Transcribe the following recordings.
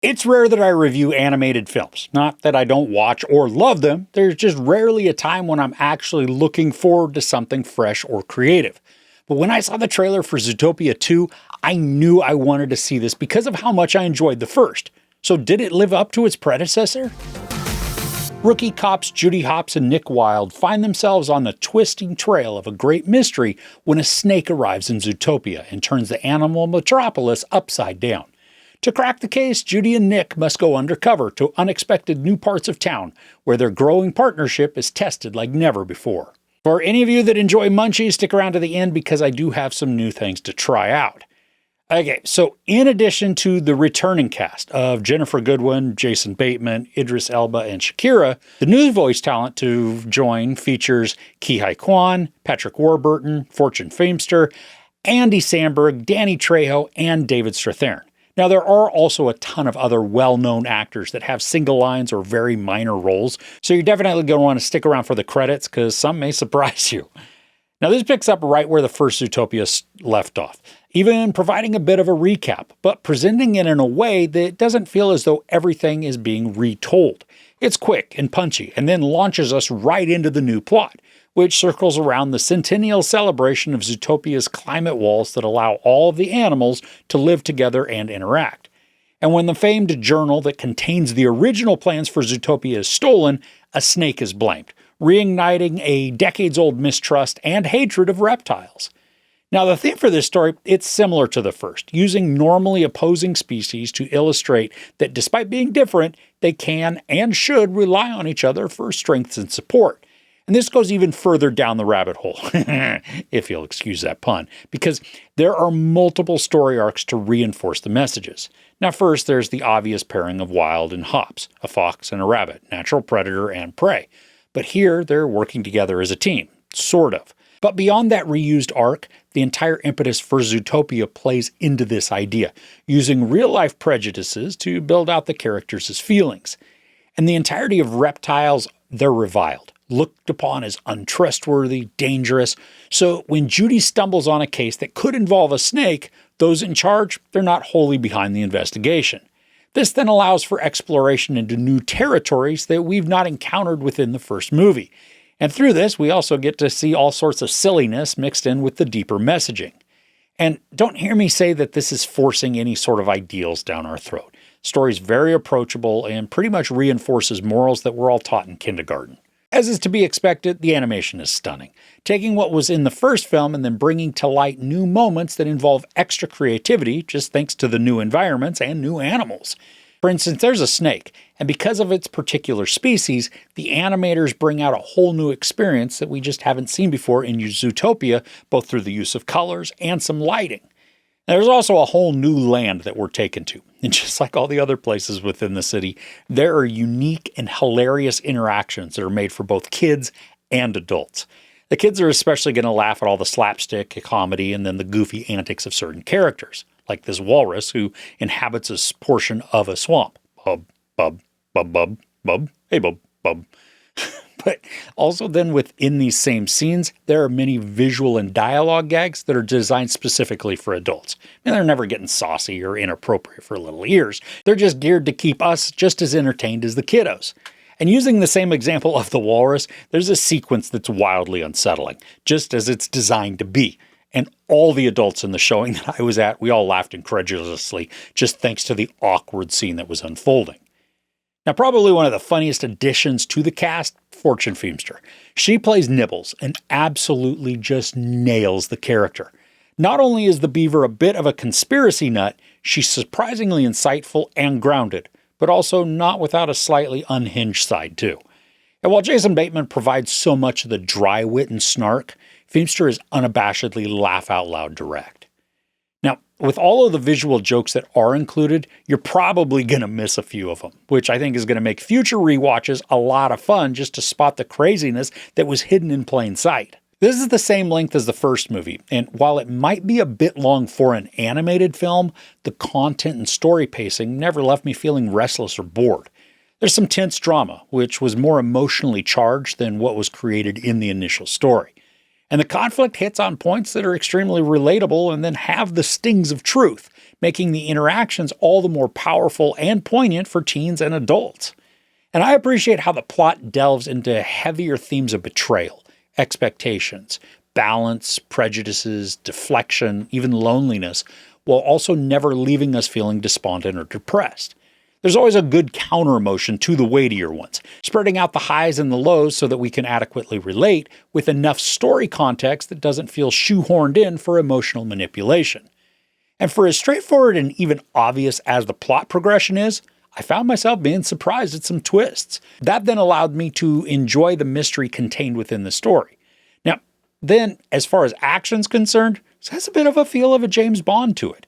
It's rare that I review animated films. Not that I don't watch or love them, there's just rarely a time when I'm actually looking forward to something fresh or creative. But when I saw the trailer for Zootopia 2, I knew I wanted to see this because of how much I enjoyed the first. So did it live up to its predecessor? Rookie cops Judy Hopps and Nick Wilde find themselves on the twisting trail of a great mystery when a snake arrives in Zootopia and turns the animal metropolis upside down. To crack the case, Judy and Nick must go undercover to unexpected new parts of town, where their growing partnership is tested like never before. For any of you that enjoy Munchies, stick around to the end because I do have some new things to try out. Okay, so in addition to the returning cast of Gennifer Goodwin, Jason Bateman, Idris Elba, and Shakira, the new voice talent to join features Ke Huy Quan, Patrick Warburton, Fortune Feimster, Andy Samberg, Danny Trejo, and David Strathairn. Now, there are also a ton of other well-known actors that have single lines or very minor roles, so you're definitely going to want to stick around for the credits because some may surprise you. Now, this picks up right where the first Zootopia left off, even providing a bit of a recap, but presenting it in a way that doesn't feel as though everything is being retold. It's quick and punchy, and then launches us right into the new plot, which circles around the centennial celebration of Zootopia's climate walls that allow all of the animals to live together and interact. And when the famed journal that contains the original plans for Zootopia is stolen, a snake is blamed, reigniting a decades-old mistrust and hatred of reptiles. Now, the theme for this story, it's similar to the first, using normally opposing species to illustrate that despite being different, they can and should rely on each other for strength and support. And this goes even further down the rabbit hole, if you'll excuse that pun, because there are multiple story arcs to reinforce the messages. Now, first, there's the obvious pairing of Wilde and Hopps, a fox and a rabbit, natural predator and prey. But here, they're working together as a team, sort of. But beyond that reused arc, the entire impetus for Zootopia plays into this idea, using real-life prejudices to build out the characters' feelings. And the entirety of reptiles, they're reviled, looked upon as untrustworthy, dangerous. So when Judy stumbles on a case that could involve a snake, those in charge, they're not wholly behind the investigation. This then allows for exploration into new territories that we've not encountered within the first movie. And through this, we also get to see all sorts of silliness mixed in with the deeper messaging. And don't hear me say that this is forcing any sort of ideals down our throat. The story's very approachable and pretty much reinforces morals that we're all taught in kindergarten. As is to be expected, the animation is stunning, taking what was in the first film and then bringing to light new moments that involve extra creativity just thanks to the new environments and new animals. For instance, there's a snake, and because of its particular species, the animators bring out a whole new experience that we just haven't seen before in Zootopia, both through the use of colors and some lighting. There's also a whole new land that we're taken to, and just like all the other places within the city, there are unique and hilarious interactions that are made for both kids and adults. The kids are especially going to laugh at all the slapstick comedy and then the goofy antics of certain characters, like this walrus who inhabits a portion of a swamp. Bub, bub, bub, bub, bub, hey bub, bub. But also then within these same scenes, there are many visual and dialogue gags that are designed specifically for adults. And they're never getting saucy or inappropriate for little ears. They're just geared to keep us just as entertained as the kiddos. And using the same example of the walrus, there's a sequence that's wildly unsettling, just as it's designed to be. And all the adults in the showing that I was at, we all laughed incredulously, just thanks to the awkward scene that was unfolding. Now, probably one of the funniest additions to the cast, Fortune Feimster. She plays Nibbles and absolutely just nails the character. Not only is the beaver a bit of a conspiracy nut, she's surprisingly insightful and grounded, but also not without a slightly unhinged side too. And while Jason Bateman provides so much of the dry wit and snark, Feimster is unabashedly laugh-out-loud direct. Now, with all of the visual jokes that are included, you're probably going to miss a few of them, which I think is going to make future rewatches a lot of fun just to spot the craziness that was hidden in plain sight. This is the same length as the first movie, and while it might be a bit long for an animated film, the content and story pacing never left me feeling restless or bored. There's some tense drama, which was more emotionally charged than what was created in the initial story. And the conflict hits on points that are extremely relatable and then have the stings of truth, making the interactions all the more powerful and poignant for teens and adults. And I appreciate how the plot delves into heavier themes of betrayal, expectations, balance, prejudices, deflection, even loneliness, while also never leaving us feeling despondent or depressed. There's always a good counter-emotion to the weightier ones, spreading out the highs and the lows so that we can adequately relate with enough story context that doesn't feel shoehorned in for emotional manipulation. And for as straightforward and even obvious as the plot progression is, I found myself being surprised at some twists. That then allowed me to enjoy the mystery contained within the story. Now, then, as far as action's concerned, it has a bit of a feel of a James Bond to it.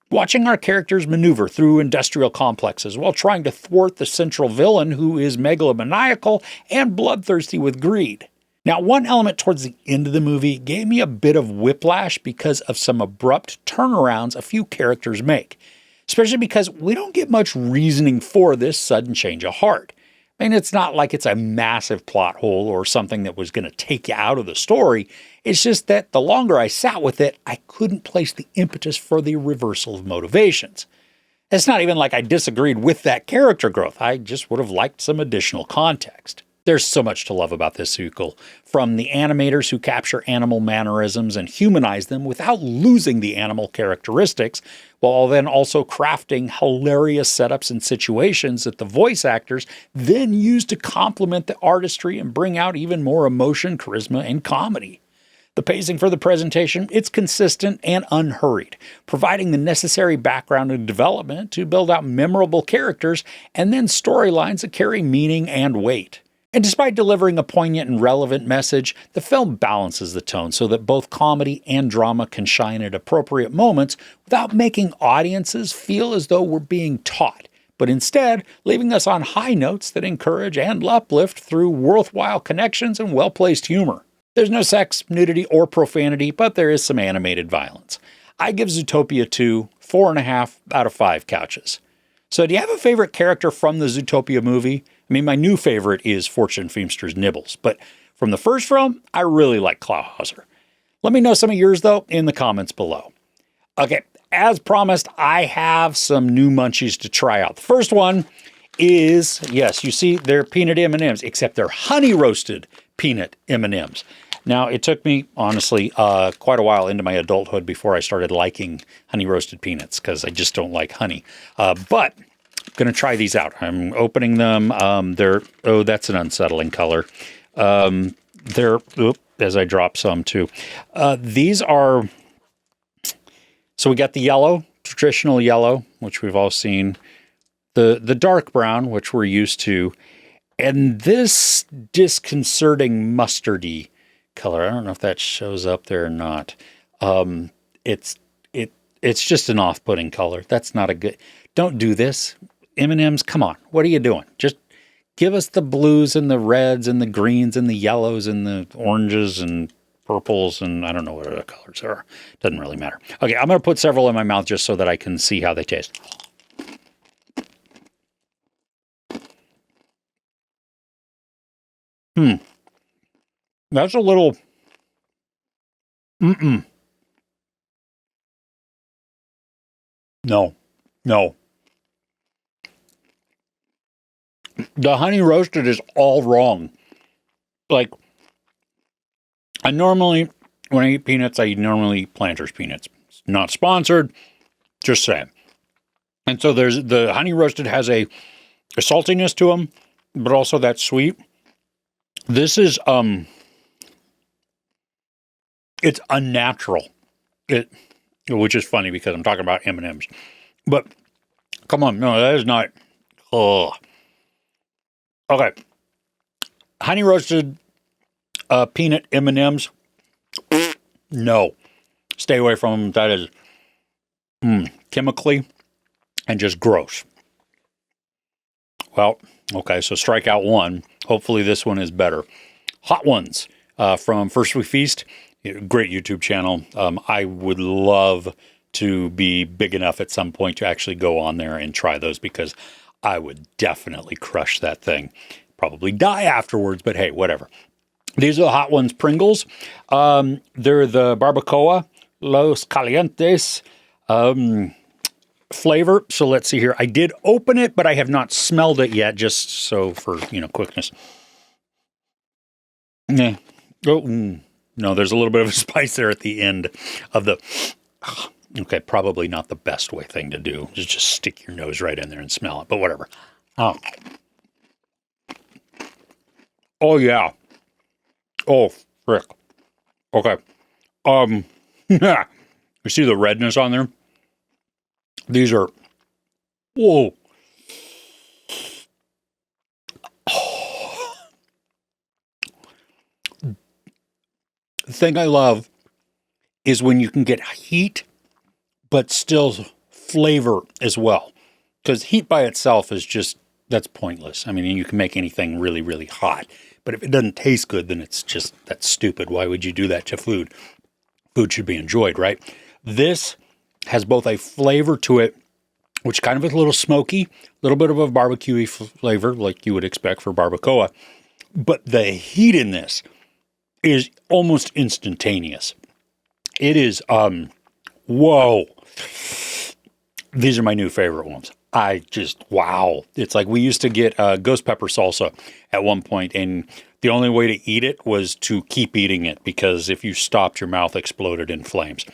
Watching our characters maneuver through industrial complexes while trying to thwart the central villain who is megalomaniacal and bloodthirsty with greed. Now, one element towards the end of the movie gave me a bit of whiplash because of some abrupt turnarounds a few characters make, especially because we don't get much reasoning for this sudden change of heart. I mean, it's not like it's a massive plot hole or something that was going to take you out of the story. It's just that the longer I sat with it, I couldn't place the impetus for the reversal of motivations. It's not even like I disagreed with that character growth. I just would have liked some additional context. There's so much to love about this sequel, from the animators who capture animal mannerisms and humanize them without losing the animal characteristics, while then also crafting hilarious setups and situations that the voice actors then use to complement the artistry and bring out even more emotion, charisma, and comedy. The pacing for the presentation, it's consistent and unhurried, providing the necessary background and development to build out memorable characters and then storylines that carry meaning and weight. And despite delivering a poignant and relevant message, the film balances the tone so that both comedy and drama can shine at appropriate moments without making audiences feel as though we're being taught, but instead leaving us on high notes that encourage and uplift through worthwhile connections and well-placed humor. There's no sex, nudity, or profanity, but there is some animated violence. I give Zootopia 2 4.5 out of 5 couches. So do you have a favorite character from the Zootopia movie? I mean, my new favorite is Fortune Feimster's Nibbles, but from the first film, I really like Clawhauser. Let me know some of yours, though, in the comments below. Okay, as promised, I have some new Munchies to try out. The first one is, yes, you see, they're peanut M&Ms, except they're honey-roasted peanut M&Ms. Now, it took me, honestly, quite a while into my adulthood before I started liking honey-roasted peanuts, because I just don't like honey. But I'm going to try these out. I'm opening them. Oh, that's an unsettling color. As I drop some, too. These are, so we got the yellow, traditional yellow, which we've all seen. The dark brown, which we're used to. And this disconcerting mustardy color. I don't know if that shows up there or not. It's just an off-putting color. That's not a good. Don't do this, M&Ms. Come on, what are you doing? Just give us the blues and the reds and the greens and the yellows and the oranges and purples and I don't know what other colors are. Doesn't really matter. Okay, I'm going to put several in my mouth just so that I can see how they taste. That's a little, No. The honey roasted is all wrong. Like, when I eat peanuts, I normally eat Planters peanuts. It's not sponsored, just saying. And so the honey roasted has a saltiness to them, but also that sweet. This is, it's unnatural. Which is funny because I'm talking about M&Ms. But, come on, no, that is not, Okay. Honey roasted peanut M&Ms. No. Stay away from them. That is chemically and just gross. Well, okay, so strike out one. Hopefully this one is better. Hot Ones from First We Feast. Great YouTube channel. I would love to be big enough at some point to actually go on there and try those because I would definitely crush that thing. Probably die afterwards, but hey, whatever. These are the hot ones, Pringles. They're the barbacoa, Los Calientes flavor. So let's see here. I did open it, but I have not smelled it yet, just so for, quickness. Yeah. Oh, no, there's a little bit of a spice there at the end of the... Okay, probably not the best thing to do. Just stick your nose right in there and smell it, but whatever. Oh, yeah. Oh, frick. Okay. Yeah. You see the redness on there? These are... Whoa. Oh. The thing I love is when you can get heat, but still flavor as well. Because heat by itself is just, that's pointless. I mean, you can make anything really, really hot. But if it doesn't taste good, then it's just, that's stupid. Why would you do that to food? Food should be enjoyed, right? This has both a flavor to it, which kind of is a little smoky, a little bit of a barbecue-y flavor, like you would expect for barbacoa. But the heat in this is almost instantaneous. It is, whoa. These are my new favorite ones. Wow. It's like we used to get ghost pepper salsa at one point, and the only way to eat it was to keep eating it, because if you stopped, your mouth exploded in flames.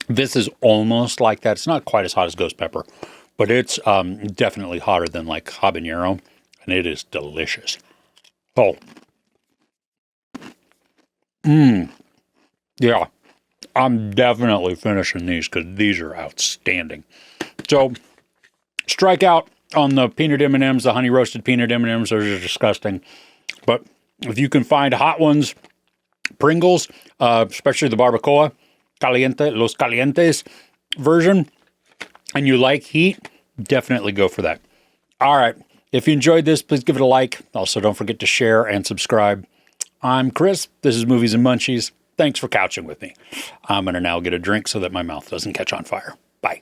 This is almost like that. It's not quite as hot as ghost pepper, but it's definitely hotter than like habanero, and it is delicious. Oh. Yeah. I'm definitely finishing these because these are outstanding. So, strike out on the peanut M&Ms, the honey roasted peanut M&Ms. Those are disgusting. But if you can find hot ones, Pringles, especially the barbacoa, Los Calientes version, and you like heat, definitely go for that. All right. If you enjoyed this, please give it a like. Also, don't forget to share and subscribe. I'm Chris. This is Movies and Munchies. Thanks for couching with me. I'm going to now get a drink so that my mouth doesn't catch on fire. Bye.